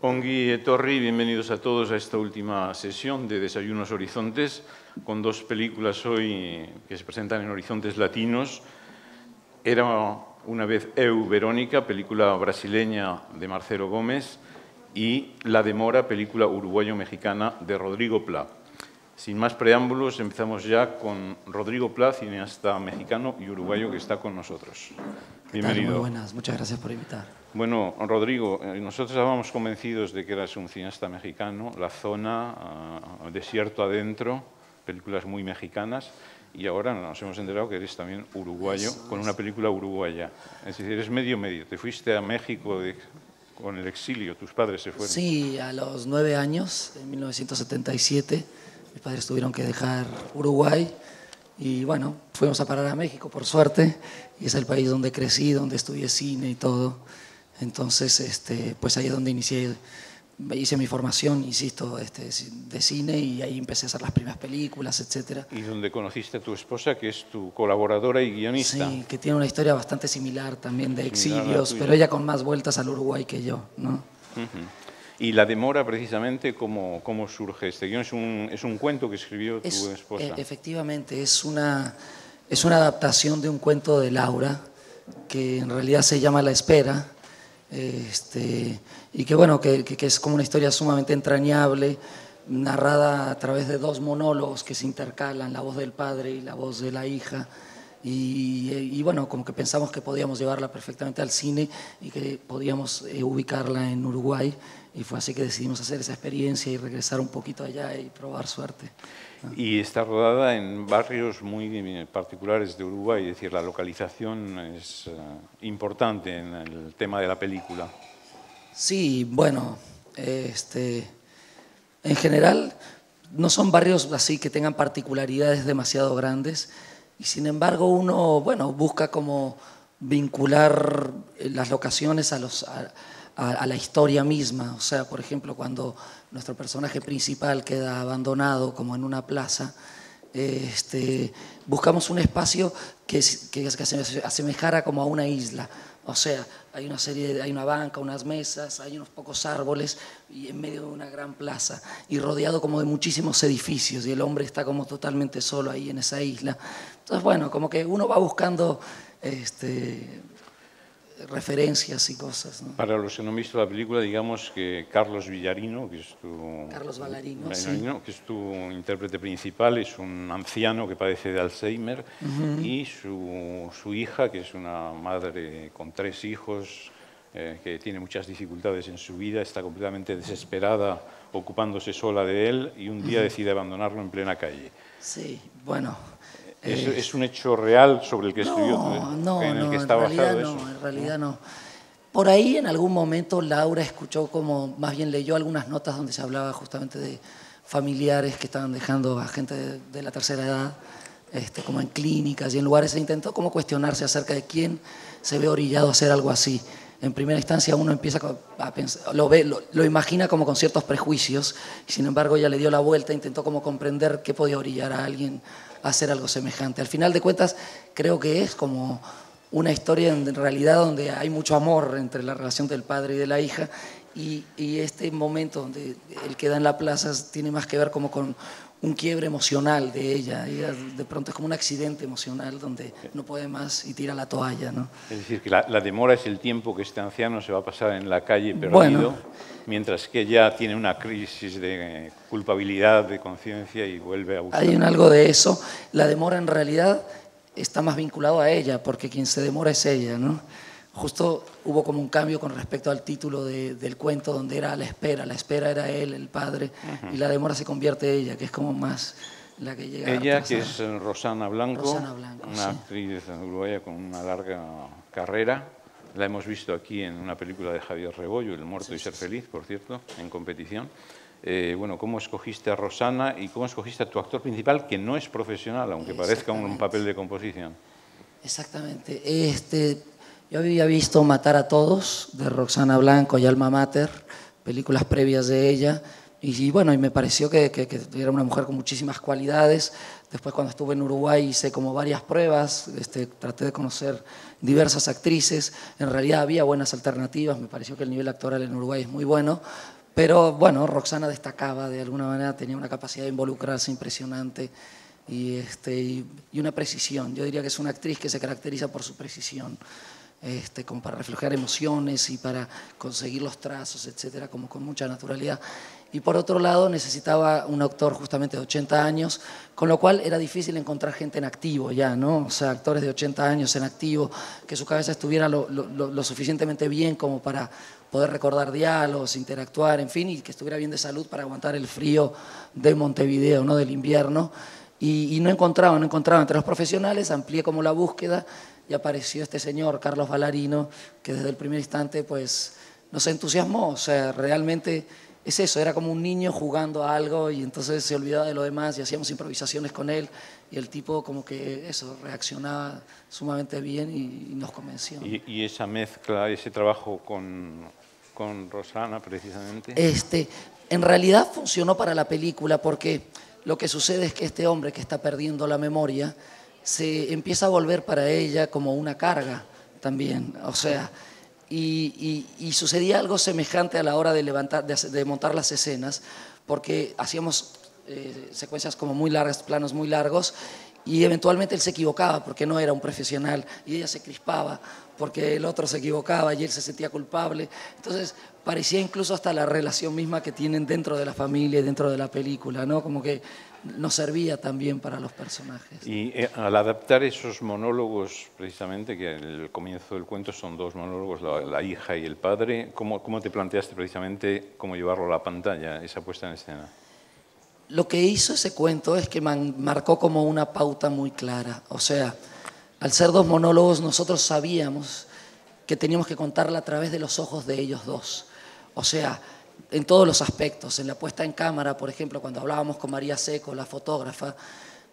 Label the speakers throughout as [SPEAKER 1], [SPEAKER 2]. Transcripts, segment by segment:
[SPEAKER 1] Ongi etorri, bienvenidos a todos a esta última sesión de Desayunos Horizontes, con dos películas hoy que se presentan en Horizontes Latinos. Era una vez Eu, Verónica, película brasileña de Marcelo Gómez, y La Demora, película uruguayo-mexicana de Rodrigo Plá. Sin más preámbulos, empezamos ya con Rodrigo Plá, cineasta mexicano y uruguayo que está con nosotros. Bienvenido.
[SPEAKER 2] Muy buenas, muchas gracias por invitar.
[SPEAKER 1] Bueno, Rodrigo, nosotros estábamos convencidos de que eras un cineasta mexicano, La Zona, Desierto Adentro, películas muy mexicanas, y ahora nos hemos enterado que eres también uruguayo, con una película uruguaya. Es decir, eres medio-medio. Te fuiste a México con el exilio, tus padres se fueron.
[SPEAKER 2] Sí, a los 9 años, en 1977, mis padres tuvieron que dejar Uruguay y bueno, fuimos a parar a México, por suerte, y es el país donde crecí, donde estudié cine y todo. Entonces, pues ahí es donde hice mi formación, insisto, de cine, y ahí empecé a hacer las primeras películas, etc.
[SPEAKER 1] Y donde conociste a tu esposa, que es tu colaboradora y guionista.
[SPEAKER 2] Sí, que tiene una historia bastante similar también de exilios, pero ella con más vueltas al Uruguay que yo, ¿no?
[SPEAKER 1] Y La Demora, precisamente, ¿cómo surge este guión? Es un cuento que escribió tu esposa.
[SPEAKER 2] Efectivamente, es una adaptación de un cuento de Laura, que en realidad se llama La Espera, y que bueno, que es como una historia sumamente entrañable, narrada a través de dos monólogos que se intercalan, la voz del padre y la voz de la hija. Y bueno, como que pensamos que podíamos llevarla perfectamente al cine y que podíamos ubicarla en Uruguay, y fue así que decidimos hacer esa experiencia y regresar un poquito allá y probar suerte.
[SPEAKER 1] Y está rodada en barrios muy particulares de Uruguay, es decir, la localización es importante en el tema de la película.
[SPEAKER 2] Sí, bueno, en general no son barrios así que tengan particularidades demasiado grandes, y sin embargo uno, bueno, busca como vincular las locaciones a la historia misma. O sea, por ejemplo, cuando nuestro personaje principal queda abandonado como en una plaza, buscamos un espacio que se asemejara como a una isla. O sea, hay una banca, unas mesas, hay unos pocos árboles y en medio de una gran plaza y rodeado como de muchísimos edificios, y el hombre está como totalmente solo ahí en esa isla. Entonces, bueno, como que uno va buscando referencias y cosas, ¿no?
[SPEAKER 1] Para los que no han visto la película, digamos que Carlos Villarino, que es
[SPEAKER 2] Carlos Villarino,
[SPEAKER 1] sí, que es tu intérprete principal, es un anciano que padece de Alzheimer, y su hija, que es una madre con 3 hijos, que tiene muchas dificultades en su vida, está completamente desesperada, ocupándose sola de él, y un día decide abandonarlo en plena calle.
[SPEAKER 2] Sí, bueno.
[SPEAKER 1] ¿Es un hecho real sobre el que escribió?
[SPEAKER 2] En realidad no. Por ahí en algún momento Laura escuchó más bien leyó algunas notas donde se hablaba justamente de familiares que estaban dejando a gente de la tercera edad, como en clínicas y en lugares, e intentó como cuestionarse acerca de quién se ve orillado a hacer algo así. En primera instancia uno empieza a pensar, lo imagina como con ciertos prejuicios, y sin embargo ella le dio la vuelta, intentó como comprender qué podía orillar a alguien a hacer algo semejante. Al final de cuentas, creo que es como una historia en realidad donde hay mucho amor entre la relación del padre y de la hija, y este momento donde él queda en la plaza tiene más que ver como con un quiebre emocional de ella. Ella de pronto es como un accidente emocional donde no puede más y tira la toalla, ¿no?
[SPEAKER 1] Es decir, que la demora es el tiempo que este anciano se va a pasar en la calle perdido,
[SPEAKER 2] bueno,
[SPEAKER 1] mientras que ella tiene una crisis de culpabilidad, de conciencia, y vuelve a buscar.
[SPEAKER 2] Hay algo de eso. La demora en realidad está más vinculado a ella, porque quien se demora es ella, ¿no? Justo hubo como un cambio con respecto al título del cuento, donde era La Espera. La espera era él, el padre, y la demora se convierte ella, que es como más la que llega.
[SPEAKER 1] Ella, que es Rosana Blanco, una
[SPEAKER 2] sí,
[SPEAKER 1] actriz uruguaya con una larga carrera. La hemos visto aquí en una película de Javier Rebollo, El muerto y ser feliz, por cierto, en competición. Bueno, ¿cómo escogiste a Rosana y cómo escogiste a tu actor principal, que no es profesional, aunque parezca un papel de composición?
[SPEAKER 2] Exactamente. Yo había visto Matar a Todos, de Roxana Blanco, y Alma Mater, películas previas de ella, y bueno, y me pareció que era una mujer con muchísimas cualidades, Después, cuando estuve en Uruguay, hice como varias pruebas, traté de conocer diversas actrices. En realidad había buenas alternativas, me pareció que el nivel actoral en Uruguay es muy bueno, pero bueno, Roxana destacaba de alguna manera, tenía una capacidad de involucrarse impresionante y una precisión. Yo diría que es una actriz que se caracteriza por su precisión, como para reflejar emociones y para conseguir los trazos, etcétera, como con mucha naturalidad. Y por otro lado necesitaba un actor justamente de 80 años, con lo cual era difícil encontrar gente en activo ya, ¿no? O sea, actores de 80 años en activo, que su cabeza estuviera lo suficientemente bien como para poder recordar diálogos, interactuar, en fin, y que estuviera bien de salud para aguantar el frío de Montevideo, ¿no? Del invierno. Y no encontraba entre los profesionales, amplié como la búsqueda y apareció este señor, Carlos Ballarino, que desde el primer instante pues nos entusiasmó, o sea, realmente es eso, era como un niño jugando a algo y entonces se olvidaba de lo demás y hacíamos improvisaciones con él y el tipo como que eso, reaccionaba sumamente bien y nos convenció.
[SPEAKER 1] ¿Y esa mezcla, ese trabajo con Roxana precisamente?
[SPEAKER 2] En realidad funcionó para la película porque lo que sucede es que este hombre que está perdiendo la memoria se empieza a volver para ella como una carga también, o sea, y sucedía algo semejante a la hora de montar las escenas, porque hacíamos secuencias como muy largas, planos muy largos, y eventualmente él se equivocaba porque no era un profesional y ella se crispaba porque el otro se equivocaba y él se sentía culpable. Entonces parecía incluso hasta la relación misma que tienen dentro de la familia y dentro de la película, ¿no? Como que nos servía también para los personajes.
[SPEAKER 1] Y al adaptar esos monólogos, precisamente, que el comienzo del cuento son dos monólogos, la hija y el padre, ¿cómo te planteaste precisamente cómo llevarlo a la pantalla, esa puesta en escena?
[SPEAKER 2] Lo que hizo ese cuento es que marcó como una pauta muy clara. O sea, al ser dos monólogos nosotros sabíamos que teníamos que contarla a través de los ojos de ellos dos. O sea, en todos los aspectos, en la puesta en cámara, por ejemplo, cuando hablábamos con María Seco, la fotógrafa,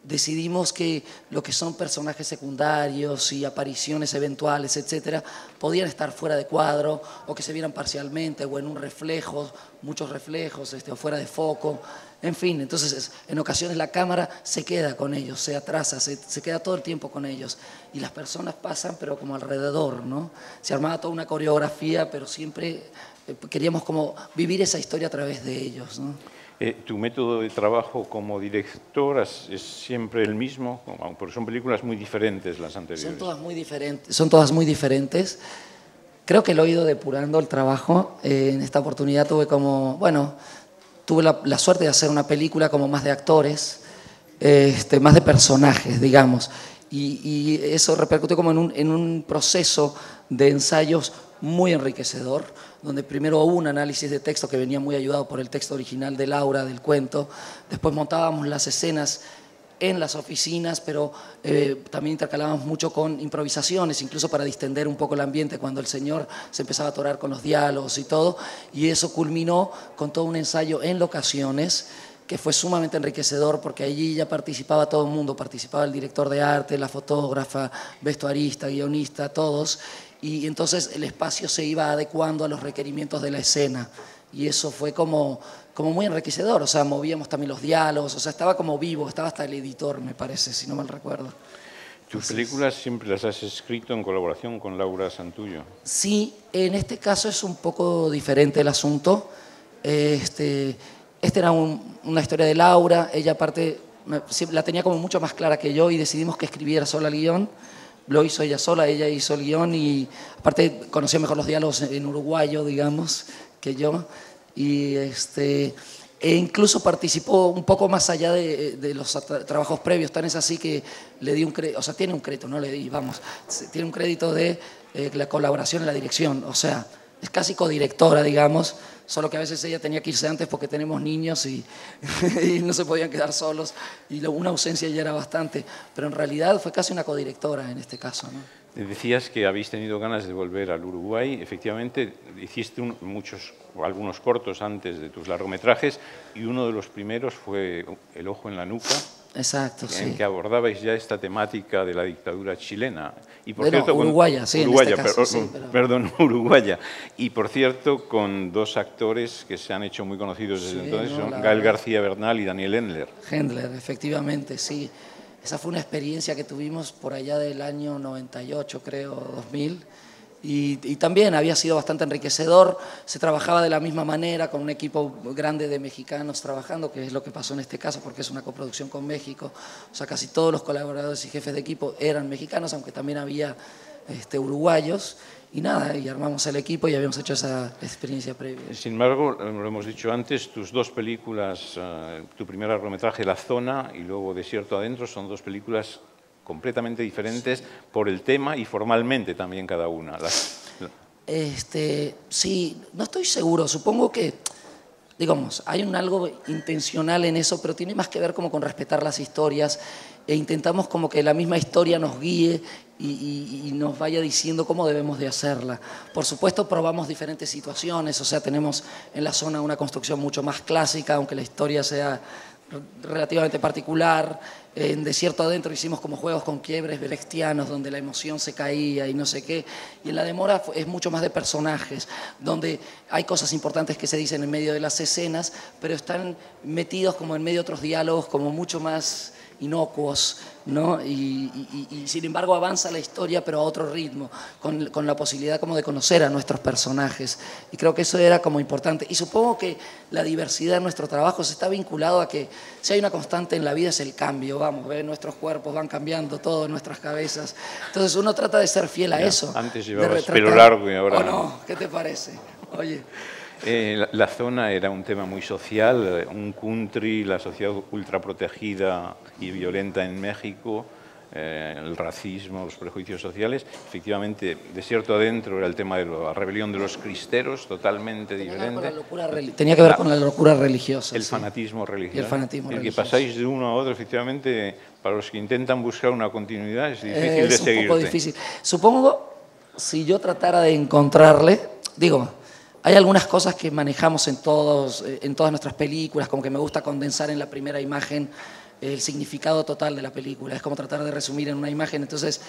[SPEAKER 2] decidimos que lo que son personajes secundarios y apariciones eventuales, etcétera, podían estar fuera de cuadro o que se vieran parcialmente o en un reflejo, muchos reflejos, o fuera de foco, en fin. Entonces, en ocasiones la cámara se queda con ellos, se atrasa, se queda todo el tiempo con ellos y las personas pasan pero como alrededor, ¿no? Se armaba toda una coreografía, pero siempre queríamos como vivir esa historia a través de ellos, ¿no?
[SPEAKER 1] ¿Tu método de trabajo como director es siempre el mismo? Porque son películas muy diferentes las anteriores.
[SPEAKER 2] Son todas muy diferentes. Creo que lo he ido depurando el trabajo. En esta oportunidad tuve la suerte de hacer una película como más de actores, más de personajes, digamos. Y eso repercutió como en un proceso de ensayos muy enriquecedor, donde primero hubo un análisis de texto que venía muy ayudado por el texto original de Laura, del cuento. Después montábamos las escenas en las oficinas, pero también intercalábamos mucho con improvisaciones, incluso para distender un poco el ambiente cuando el señor se empezaba a atorar con los diálogos y todo. Y eso culminó con todo un ensayo en locaciones, que fue sumamente enriquecedor porque allí ya participaba todo el mundo, participaba el director de arte, la fotógrafa, vestuarista, guionista, todos. Y entonces el espacio se iba adecuando a los requerimientos de la escena y eso fue como muy enriquecedor, o sea, movíamos también los diálogos, o sea, estaba como vivo, estaba hasta el editor, me parece, si no mal recuerdo.
[SPEAKER 1] ¿Tus películas siempre las has escrito en colaboración con Laura Santullo?
[SPEAKER 2] Sí, en este caso es un poco diferente el asunto. Era una historia de Laura, ella aparte la tenía como mucho más clara que yo y decidimos que escribiera sola el guión. Lo hizo ella sola, ella hizo el guión y aparte conocía mejor los diálogos en uruguayo, digamos, que yo. Y e incluso participó un poco más allá de los trabajos previos. Tan es así que le di un crédito, o sea, tiene un crédito, no le di, vamos, tiene un crédito de la colaboración en la dirección. O sea, es casi codirectora, digamos, solo que a veces ella tenía que irse antes porque tenemos niños y no se podían quedar solos y una ausencia ya era bastante, pero en realidad fue casi una codirectora en este caso, ¿no?
[SPEAKER 1] Decías que habéis tenido ganas de volver al Uruguay, efectivamente hiciste algunos cortos antes de tus largometrajes y uno de los primeros fue El ojo en la nuca.
[SPEAKER 2] Exacto,
[SPEAKER 1] en que abordabais ya esta temática de la dictadura chilena. Y por
[SPEAKER 2] bueno,
[SPEAKER 1] cierto,
[SPEAKER 2] uruguaya, sí,
[SPEAKER 1] uruguaya,
[SPEAKER 2] en este caso, sí, pero...
[SPEAKER 1] perdón, uruguaya. Y por cierto, con dos actores que se han hecho muy conocidos desde entonces, son Gael García Bernal y Daniel Endler.
[SPEAKER 2] Endler, efectivamente, sí. Esa fue una experiencia que tuvimos por allá del año 98, creo, 2000. Y también había sido bastante enriquecedor, se trabajaba de la misma manera, con un equipo grande de mexicanos trabajando, que es lo que pasó en este caso, porque es una coproducción con México. O sea, casi todos los colaboradores y jefes de equipo eran mexicanos, aunque también había uruguayos. Y nada, y armamos el equipo y habíamos hecho esa experiencia previa.
[SPEAKER 1] Sin embargo, lo hemos dicho antes, tus dos películas, tu primer largometraje, La Zona, y luego Desierto Adentro, son dos películas completamente diferentes por el tema y formalmente también cada una.
[SPEAKER 2] Sí, no estoy seguro, supongo que, digamos, hay algo intencional en eso, pero tiene más que ver como con respetar las historias e intentamos como que la misma historia nos guíe y nos vaya diciendo cómo debemos de hacerla. Por supuesto, probamos diferentes situaciones, o sea, tenemos en La Zona una construcción mucho más clásica, aunque la historia sea relativamente particular. En Desierto Adentro hicimos como juegos con quiebres brechtianos donde la emoción se caía y no sé qué, y en La Demora es mucho más de personajes, donde hay cosas importantes que se dicen en medio de las escenas, pero están metidos como en medio de otros diálogos como mucho más inocuos, ¿no? Y sin embargo avanza la historia pero a otro ritmo, con la posibilidad como de conocer a nuestros personajes, y creo que eso era como importante. Y supongo que la diversidad en nuestro trabajo se está vinculado a que si hay una constante en la vida es el cambio, vamos, nuestros cuerpos van cambiando, todo en nuestras cabezas, entonces uno trata de ser fiel a eso.
[SPEAKER 1] Antes llevabas pelo largo y ahora...
[SPEAKER 2] ¿O no? ¿Qué te parece? Oye...
[SPEAKER 1] La Zona era un tema muy social, un country, la sociedad ultraprotegida y violenta en México, el racismo, los prejuicios sociales. Efectivamente, Desierto Adentro era el tema de la rebelión de los cristeros, totalmente diferente.
[SPEAKER 2] Tenía que ver con la locura religiosa.
[SPEAKER 1] El fanatismo religioso.
[SPEAKER 2] Y el fanatismo religioso.
[SPEAKER 1] Que pasáis de uno a otro, efectivamente, para los que intentan buscar una continuidad es difícil de seguirte.
[SPEAKER 2] Es un poco difícil. Supongo, si yo tratara de encontrarle, digo... Hay algunas cosas que manejamos en todas nuestras películas, como que me gusta condensar en la primera imagen el significado total de la película. Es como tratar de resumir en una imagen. Entonces,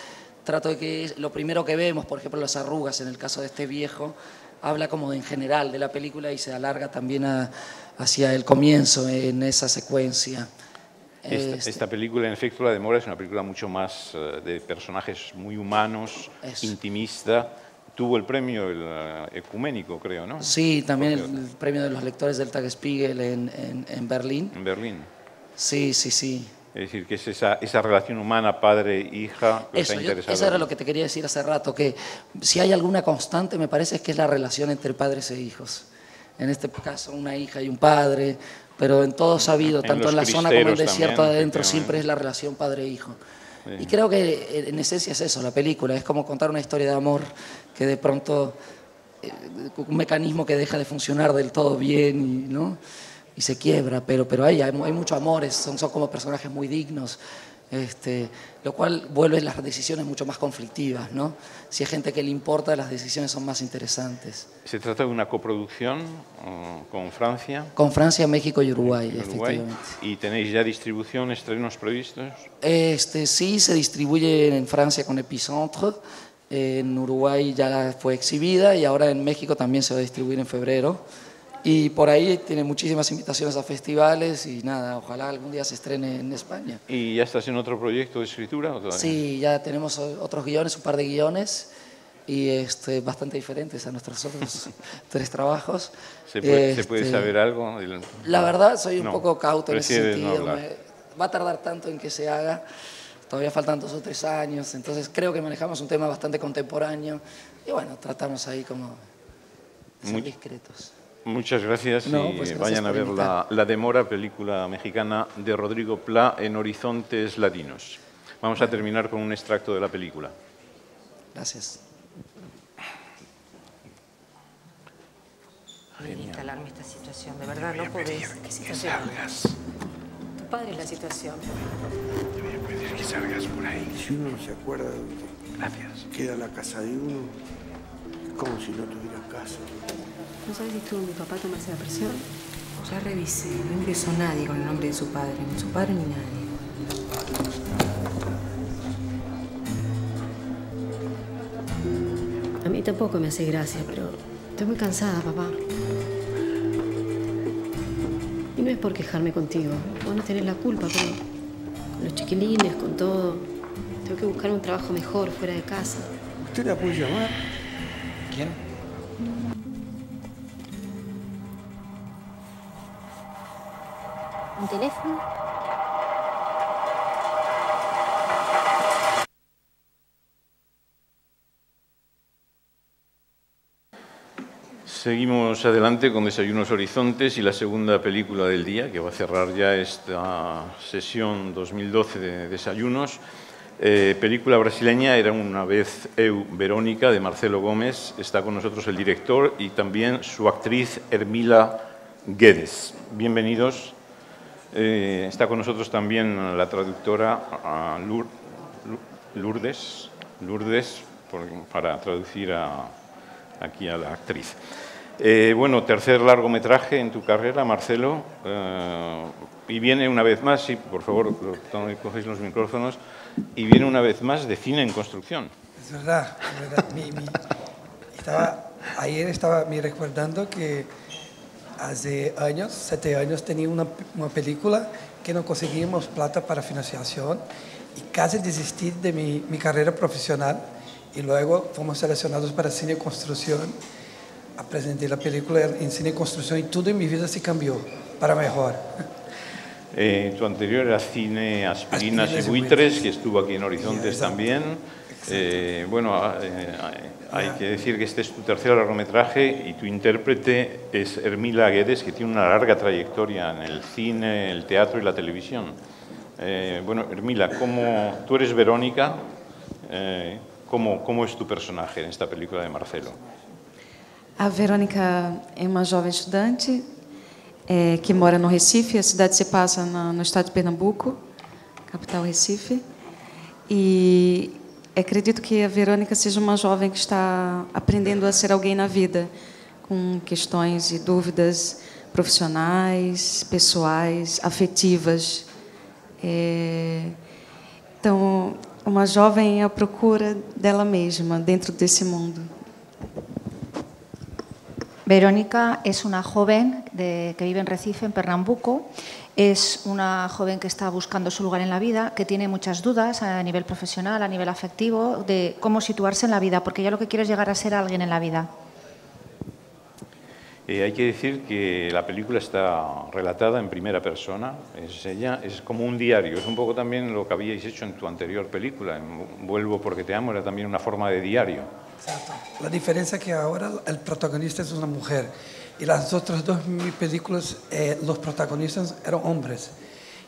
[SPEAKER 2] trato de que lo primero que vemos, por ejemplo, las arrugas, en el caso de este viejo, habla como en general de la película y se alarga también hacia el comienzo en esa secuencia.
[SPEAKER 1] Esta película, en efecto, La Demora, es una película mucho más de personajes muy humanos, intimista. Tuvo el premio ecuménico, creo, ¿no?
[SPEAKER 2] Sí, también el premio de los lectores del Tagesspiegel en Berlín.
[SPEAKER 1] En Berlín.
[SPEAKER 2] Sí, sí, sí.
[SPEAKER 1] Es decir, que es esa relación humana padre-hija que os ha interesado.
[SPEAKER 2] Eso era lo que te quería decir hace rato, que si hay alguna constante, me parece que es la relación entre padres e hijos. En este caso, una hija y un padre, pero en todo sabido, tanto en La Zona como en Desierto Adentro, siempre es la relación padre-hijo. Sí. Y creo que en esencia es eso, la película, es como contar una historia de amor que de pronto, un mecanismo que deja de funcionar del todo bien, ¿no? Y se quiebra, pero hay mucho amor, son como personajes muy dignos, lo cual vuelve las decisiones mucho más conflictivas, ¿no? Si hay gente que le importa, las decisiones son más interesantes.
[SPEAKER 1] ¿Se trata de una coproducción con Francia?
[SPEAKER 2] Con Francia, México y Uruguay, efectivamente.
[SPEAKER 1] ¿Y tenéis ya distribución, estrenos previstos?
[SPEAKER 2] Sí, se distribuye en Francia con Epicentre, en Uruguay ya fue exhibida y ahora en México también se va a distribuir en febrero. Y por ahí tiene muchísimas invitaciones a festivales y nada, ojalá algún día se estrene en España.
[SPEAKER 1] ¿Y ya estás en otro proyecto de escritura o todavía?
[SPEAKER 2] Sí, ya tenemos otros guiones, un par de guiones y bastante diferentes a nuestros otros 3 trabajos.
[SPEAKER 1] ¿Se puede saber algo?
[SPEAKER 2] La verdad, soy un poco cauto en ese sentido. Va a tardar tanto en que se haga, todavía faltan 2 o 3 años, entonces creo que manejamos un tema bastante contemporáneo y bueno, tratamos ahí como de ser discretos.
[SPEAKER 1] Muchas gracias y gracias, vayan a ver La Demora, película mexicana de Rodrigo Plá en Horizontes Latinos. Vamos a terminar con un extracto de la película.
[SPEAKER 2] Gracias.
[SPEAKER 3] Debe instalarme esta situación, de verdad no podés.
[SPEAKER 4] ¿Qué situación?
[SPEAKER 3] Tu padre es la situación.
[SPEAKER 4] Te voy a pedir que salgas por ahí.
[SPEAKER 5] Si uno no se acuerda de dónde queda la casa de uno, es como si no tuviera casa.
[SPEAKER 3] ¿No sabes si estuvo mi papá tomarse la presión? Ya revisé, no ingresó nadie con el nombre de su padre, ni su padre ni nadie. mí tampoco me hace gracia, pero estoy muy cansada, papá. Y no es por quejarme contigo. Vos no tenés la culpa, pero con los chiquilines, con todo. Tengo que buscar un trabajo mejor fuera de casa.
[SPEAKER 5] ¿Usted la puede llamar?
[SPEAKER 6] ¿Quién?
[SPEAKER 7] ¿Un teléfono?
[SPEAKER 1] Seguimos adelante con Desayunos Horizontes y la segunda película del día, que va a cerrar ya esta sesión 2012 de Desayunos. Película brasileña, Era una vez eu, Verónica, de Marcelo Gómez. Está con nosotros el director y también su actriz Hermila Guedes. Bienvenidos. Está con nosotros también la traductora Lourdes, para traducir aquí a la actriz. Bueno, tercer largometraje en tu carrera, Marcelo, y viene una vez más, sí, por favor, cogéis los micrófonos, y viene una vez más de cine en construcción.
[SPEAKER 8] Es verdad, es verdad. Ayer estaba me recordando que hace años, 7 años, tenía una película que no conseguimos plata para financiación y casi desistí de mi carrera profesional. Y luego fuimos seleccionados para Cine en Construcción. Presenté la película en Cine en Construcción y todo en mi vida se cambió para mejor.
[SPEAKER 1] Tu anterior era Cine Aspirinas y Buitres, que estuvo aquí en Horizontes también. Bueno, hay que decir que este es tu tercer largometraje y tu intérprete es Hermila Guedes, que tiene una larga trayectoria en el cine, el teatro y la televisión. Bueno, Hermila, tú eres Verónica. ¿Cómo es tu personaje en esta película de Marcelo?
[SPEAKER 9] A Verônica é uma jovem estudante que mora no Recife. A cidade se passa no estado de Pernambuco, capital Recife. E acredito que a Verônica seja uma jovem que está aprendendo a ser alguém na vida, com questões e dúvidas profissionais, pessoais, afetivas. Então, uma jovem à procura dela mesma dentro desse mundo.
[SPEAKER 7] Verónica es una joven que vive en Recife, en Pernambuco. Es una joven que está buscando su lugar en la vida, que tiene muchas dudas a nivel profesional, a nivel afectivo, de cómo situarse en la vida, porque ella lo que quiere es llegar a ser alguien en la vida.
[SPEAKER 1] Hay que decir que la película está relatada en primera persona. Es como un diario. Es un poco también lo que habíais hecho en tu anterior película, en Vuelvo porque te amo, era también una forma de diario.
[SPEAKER 8] Exacto. La diferencia es que ahora el protagonista es una mujer y las otras dos películas los protagonistas eran hombres.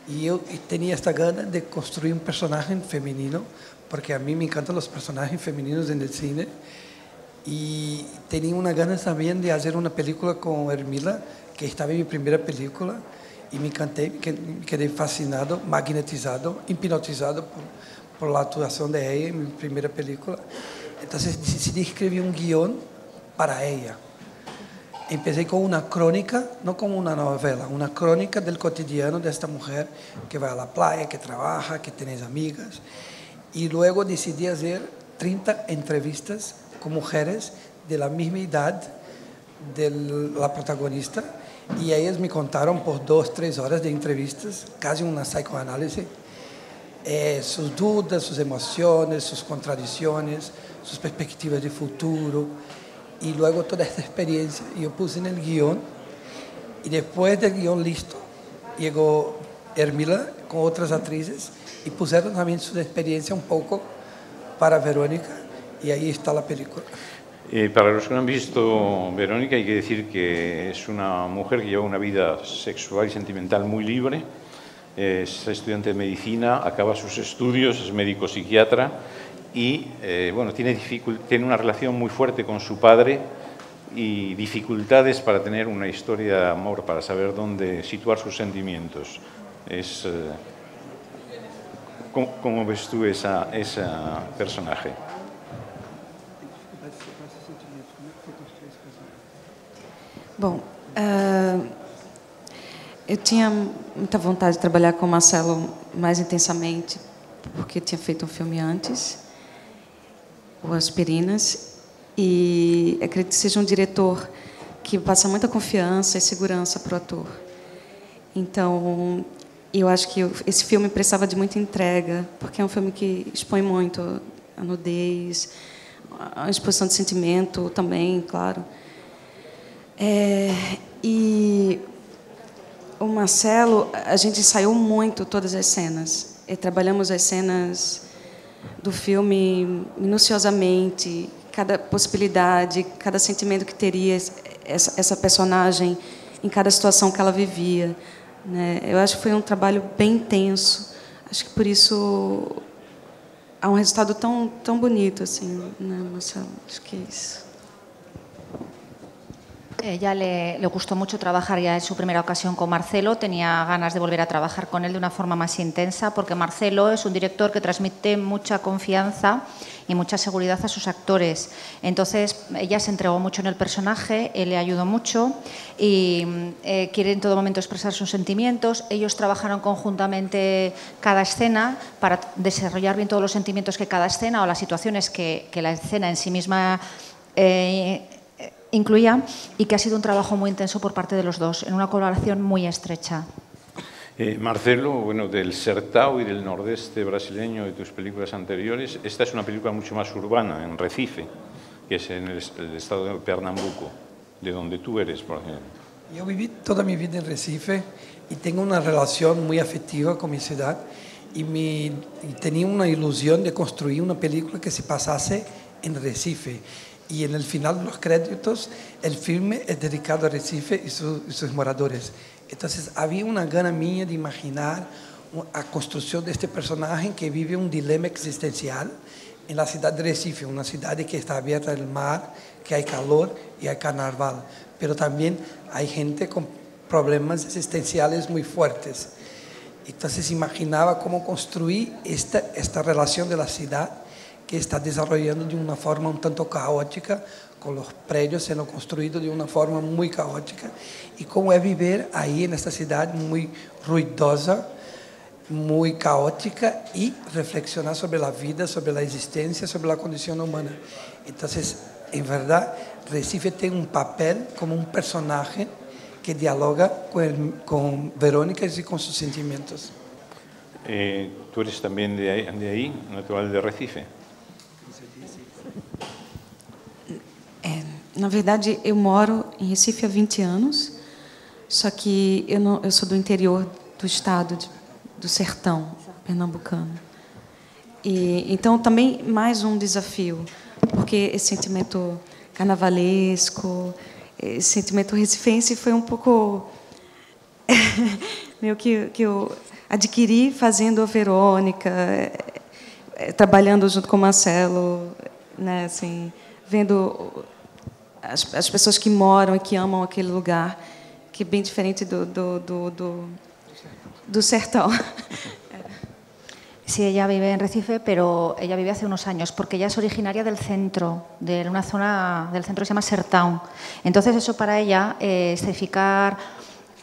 [SPEAKER 8] Y yo tenía esta gana de construir un personaje femenino, porque a mí me encantan los personajes femeninos en el cine. Y tenía una ganas también de hacer una película con Hermila, que estaba en mi primera película, y me encanté, me quedé fascinado, magnetizado, hipnotizado por la actuación de ella en mi primera película. Entonces decidí escribir un guión para ella. Empecé con una crónica, no como una novela, una crónica del cotidiano de esta mujer que va a la playa, que trabaja, que tiene amigas. Y luego decidí hacer 30 entrevistas con mujeres de la misma edad de la protagonista, y ellas me contaron por 2-3 horas de entrevistas, casi una psicoanálisis, sus dudas, sus emociones, sus contradicciones, sus perspectivas de futuro, y luego toda esta experiencia yo puse en el guión, y después del guión listo llegó Hermila con otras actrices y pusieron también su experiencia un poco para Verónica. Y ahí está la película.
[SPEAKER 1] Para los que no han visto Verónica, hay que decir que es una mujer que lleva una vida sexual y sentimental muy libre. Es estudiante de medicina, acaba sus estudios, es médico psiquiatra y bueno, tiene una relación muy fuerte con su padre y dificultades para tener una historia de amor, para saber dónde situar sus sentimientos. ¿Cómo ves tú esa personaje?
[SPEAKER 9] Bom, eu tinha muita vontade de trabalhar com o Marcelo mais intensamente, porque tinha feito um filme antes, o Aspirinas, E acredito que seja um diretor que passa muita confiança e segurança para o ator. Então, eu acho que esse filme precisava de muita entrega, porque é um filme que expõe muito a nudez, a exposição de sentimento também, claro. E o Marcelo, a gente ensaiou muito todas as cenas. E trabalhamos as cenas do filme minuciosamente, cada possibilidade, cada sentimento que teria essa personagem em cada situação que ela vivia, né? Eu acho que foi um trabalho bem intenso. Acho que por isso há um resultado tão bonito, assim, né, Marcelo? Acho que é isso.
[SPEAKER 7] Ella le gustó mucho trabajar, ya en su primera ocasión con Marcelo, tenía ganas de volver a trabajar con él de una forma más intensa, porque Marcelo es un director que transmite mucha confianza y mucha seguridad a sus actores. Entonces, ella se entregó mucho en el personaje, él le ayudó mucho y quiere en todo momento expresar sus sentimientos. Ellos trabajaron conjuntamente cada escena para desarrollar bien todos los sentimientos que cada escena o las situaciones que la escena en sí misma incluía, y que ha sido un trabajo muy intenso por parte de los dos, en una colaboración muy estrecha.
[SPEAKER 1] Marcelo, bueno, del Sertão y del nordeste brasileño de tus películas anteriores, esta es una película mucho más urbana, en Recife, que es en el estado de Pernambuco, de donde tú eres, por ejemplo.
[SPEAKER 8] Yo viví toda mi vida en Recife y tengo una relación muy afectiva con mi ciudad y tenía una ilusión de construir una película que se pasase en Recife. Y en el final de los créditos, el filme es dedicado a Recife y sus moradores. Entonces, había una gana mía de imaginar a construcción de este personaje que vive un dilema existencial en la ciudad de Recife, una ciudad que está abierta al mar, que hay calor y hay carnaval. Pero también hay gente con problemas existenciales muy fuertes. Entonces, imaginaba cómo construir esta relación de la ciudad que está desarrollando de una forma un tanto caótica, con los predios siendo construidos de una forma muy caótica, y cómo es vivir ahí en esta ciudad muy ruidosa, muy caótica, y reflexionar sobre la vida, sobre la existencia, sobre la condición humana. Entonces, en verdad, Recife tiene un papel como un personaje que dialoga con Verónica y con sus sentimientos.
[SPEAKER 1] ¿Tú eres también de ahí, natural de Recife?
[SPEAKER 9] Na verdade, eu moro em Recife há 20 anos, só que eu sou do interior do estado, do sertão pernambucano. E, então, também mais um desafio, porque esse sentimento carnavalesco, esse sentimento recifense foi um pouco meio que eu adquiri fazendo a Verônica, trabalhando junto com o Marcelo, né, assim, vendo as pessoas que moram e que amam aquele lugar, que é bem diferente do sertão.
[SPEAKER 7] Sí, ella vive en Recife, pero ella vive hace unos años, porque ella es originaria del centro, de una zona del centro que se llama Sertão. Entonces, eso para ella, escenificar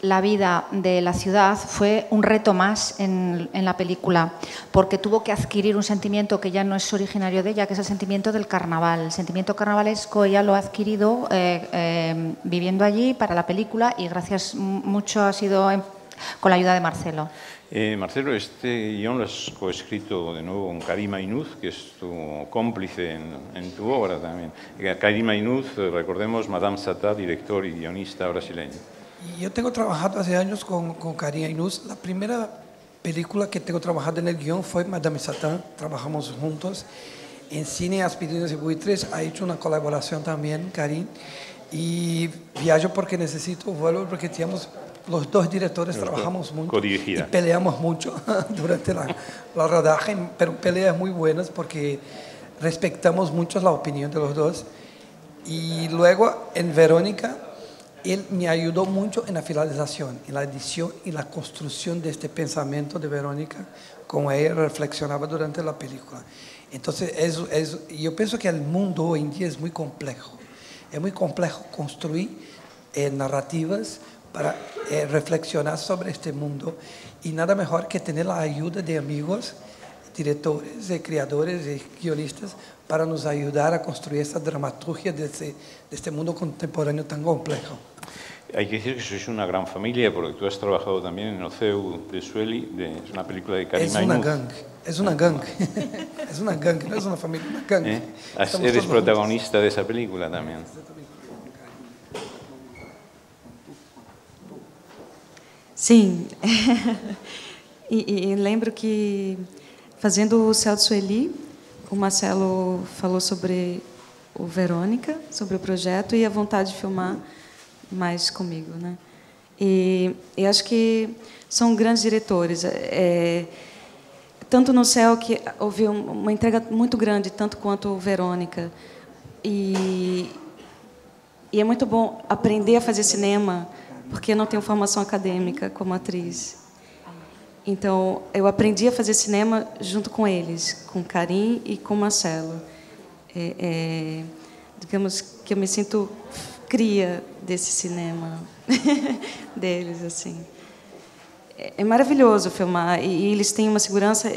[SPEAKER 7] la vida de la ciudad, fue un reto más en la película, porque tuvo que adquirir un sentimiento que ya no es originario de ella, que es el sentimiento del carnaval. El sentimiento carnavalesco ella lo ha adquirido viviendo allí para la película, y gracias mucho ha sido con la ayuda de Marcelo.
[SPEAKER 1] Marcelo, este guión lo has coescrito de nuevo con Karima Inuz, que es tu cómplice en tu obra también. Karima Inuz, recordemos, Madame Satã, director y guionista brasileño.
[SPEAKER 8] Yo tengo trabajado hace años con Karima Inuz. La primera película que tengo trabajado en el guión fue Madame Satã. Trabajamos juntos. En Cine Aspirinas y Buitres ha hecho una colaboración también, Karim. Y viajo porque necesito vuelo, porque tenemos los dos directores, trabajamos mucho y peleamos mucho durante la rodaje, pero peleas muy buenas porque respetamos mucho la opinión de los dos. Y luego en Verónica, él me ayudó mucho en la finalización, en la edición y la construcción de este pensamiento de Verónica, como ella reflexionaba durante la película. Entonces, yo pienso que el mundo hoy en día es muy complejo. Es muy complejo construir narrativas para reflexionar sobre este mundo, y nada mejor que tener la ayuda de amigos, directores, creadores y guionistas para nos ayudar a construir esta dramaturgia de este mundo contemporáneo tan complejo.
[SPEAKER 1] Hay que decir que sois una gran familia, porque tú has trabajado también en Oceu de Sueli, es una película de Karim Ainuz.
[SPEAKER 8] Es una gang, es una gang, no es una familia, una gang.
[SPEAKER 1] Eres protagonista de esa película también.
[SPEAKER 9] Sim, e lembro que fazendo o Céu de Sueli, o Marcelo falou sobre o Verônica, sobre o projeto e a vontade de filmar mais comigo, né? E acho que são grandes diretores. Tanto no Céu, que houve uma entrega muito grande, tanto quanto o Verônica. E é muito bom aprender a fazer cinema, porque eu não tenho formação acadêmica como atriz. Então, eu aprendi a fazer cinema junto com eles, com Karim e com Marcelo. Digamos que eu me sinto cria desse cinema deles, assim. É maravilhoso filmar, e eles têm uma segurança,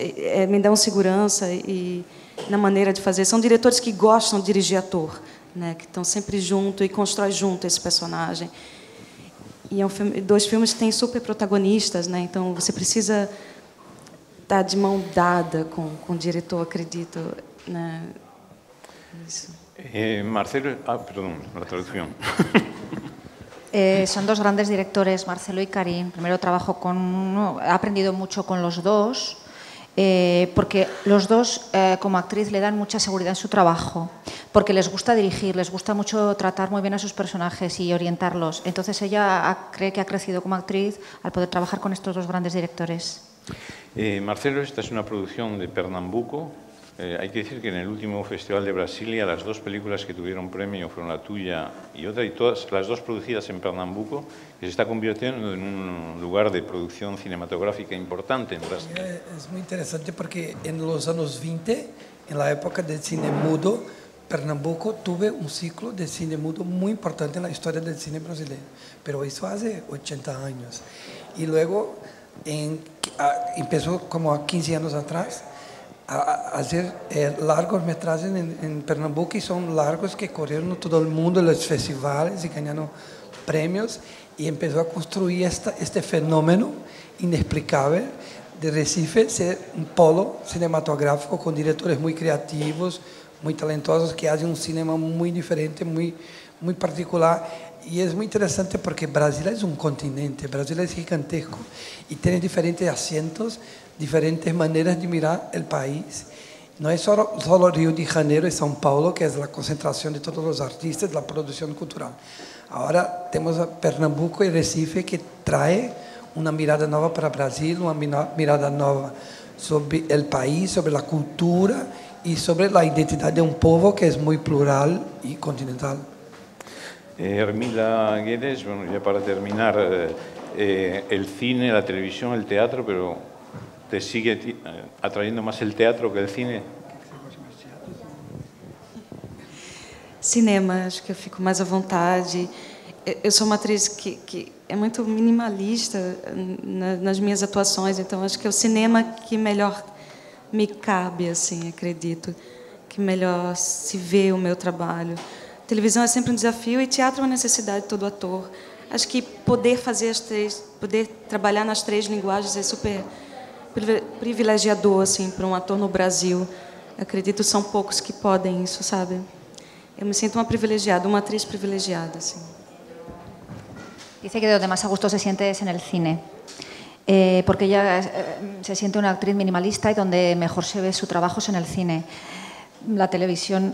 [SPEAKER 9] me dão segurança e na maneira de fazer. São diretores que gostam de dirigir ator, né, que estão sempre junto e constroem junto esse personagem. E é dois filmes que têm super protagonistas, né, então você precisa estar de mão dada com o diretor, acredito, né, isso.
[SPEAKER 1] Marcelo, perdón, la traducción.
[SPEAKER 7] Son dos grandes directores, Marcelo y Karim. Primero trabajo con uno, he aprendido mucho con los dos, porque los dos, como actriz, le dan mucha seguridad en su trabajo, porque les gusta dirigir, les gusta mucho tratar muy bien a sus personajes y orientarlos. Entonces ella cree que ha crecido como actriz al poder trabajar con estos dos grandes directores.
[SPEAKER 1] Marcelo, esta es una producción de Pernambuco. Hay que decir que en el último Festival de Brasilia las dos películas que tuvieron premio fueron la tuya y otra, y todas las dos producidas en Pernambuco, que se está convirtiendo en un lugar de producción cinematográfica importante en Brasil.
[SPEAKER 8] Es muy interesante porque en los años 20, en la época del cine mudo, Pernambuco tuvo un ciclo de cine mudo muy importante en la historia del cine brasileño, pero eso hace 80 años. Y luego empezó como a 15 años atrás a hacer largos metrajes en Pernambuco, y son largos que corrieron todo el mundo en los festivales y ganaron premios, y empezó a construir este fenómeno inexplicable de Recife ser un polo cinematográfico con directores muy creativos, muy talentosos, que hacen un cinema muy diferente, muy particular. Y es muy interesante porque Brasil es un continente, Brasil es gigantesco y tiene diferentes acentos, diferentes maneras de mirar el país. No es solo Río de Janeiro y São Paulo, que es la concentración de todos los artistas, la producción cultural. Ahora tenemos a Pernambuco y Recife, que trae una mirada nueva para Brasil, una mirada nueva sobre el país, sobre la cultura y sobre la identidad de un pueblo que es muy plural y continental.
[SPEAKER 1] Hermila Guedes, bueno, ya para terminar, el cine, la televisión, el teatro, pero ¿te sigue atrayendo más el teatro que el cine?
[SPEAKER 9] Cinema, acho que eu fico mais à vontade. Eu sou uma atriz que é muito minimalista nas minhas atuações, então acho que é o cinema que melhor me cabe, assim, acredito, que melhor se vê o meu trabalho. Televisão é sempre um desafio e teatro é uma necessidade de todo ator. Acho que poder fazer poder trabalhar nas três linguagens é super privilegiador, assim, para um ator no Brasil. Eu acredito que são poucos que podem isso, sabe? Eu me sinto uma privilegiada, uma atriz privilegiada, assim.
[SPEAKER 7] Dice que donde más a gusto se siente es en el cine, porque ella se siente una actriz minimalista y donde mejor se ve su trabajo es en el cine. La televisión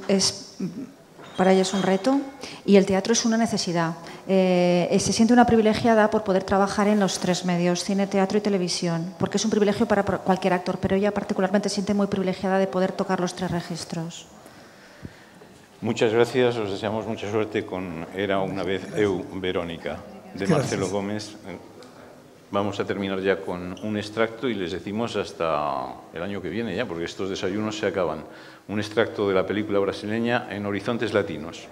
[SPEAKER 7] para ella es un reto y el teatro es una necesidad. Se siente una privilegiada por poder trabajar en los tres medios, cine, teatro y televisión, porque es un privilegio para cualquier actor, pero ella particularmente se siente muy privilegiada de poder tocar los tres registros.
[SPEAKER 1] Muchas gracias, os deseamos mucha suerte con Era una vez eu, Verónica, de Marcelo Gómez. Vamos a terminar ya con un extracto y les decimos hasta el año que viene ya, porque estos desayunos se acaban. Un extracto de la película brasileña En Horizontes Latinos.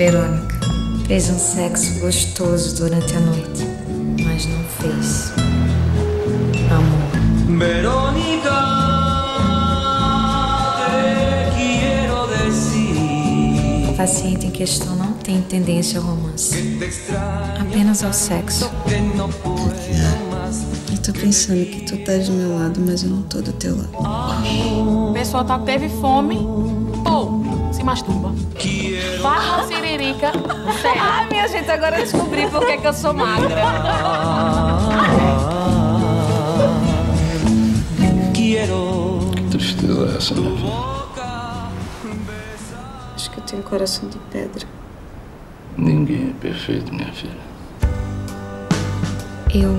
[SPEAKER 6] Verônica fez um sexo gostoso durante a noite, mas não fez amor.
[SPEAKER 10] Verônica, te quiero decir.
[SPEAKER 6] O paciente em questão não tem tendência ao romance, apenas ao sexo.
[SPEAKER 11] Eu tô pensando que tu tá do meu lado, mas eu não tô do teu lado.
[SPEAKER 12] O pessoal teve fome ou se masturba. Vai uma siririca. Ai, minha gente, agora eu descobri por que eu sou magra.
[SPEAKER 13] Que tristeza é essa, minha filha?
[SPEAKER 11] Acho que eu tenho coração de pedra.
[SPEAKER 13] Ninguém é perfeito, minha filha.
[SPEAKER 6] Eu,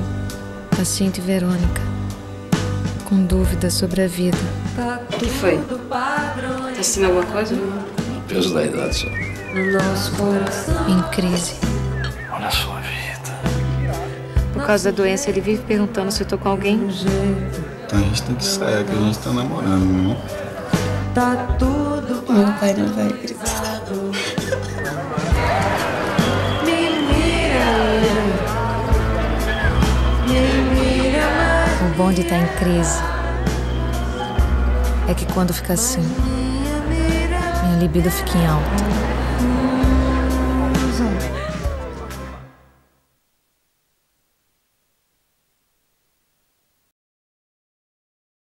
[SPEAKER 6] paciente Verônica, com dúvidas sobre a vida.
[SPEAKER 11] O que foi? Tá assistindo alguma coisa?
[SPEAKER 13] O peso da idade só.
[SPEAKER 6] No nosso coração. Em crise.
[SPEAKER 13] Olha a sua vida.
[SPEAKER 6] Por causa da doença, ele vive perguntando se eu tô com alguém.
[SPEAKER 13] Então a gente tem que sair, que a gente tá namorando, não?
[SPEAKER 11] Tá tudo. Meu pai não vai gritar.
[SPEAKER 6] O bom de estar em crise é que quando fica assim, minha libido fica em alta.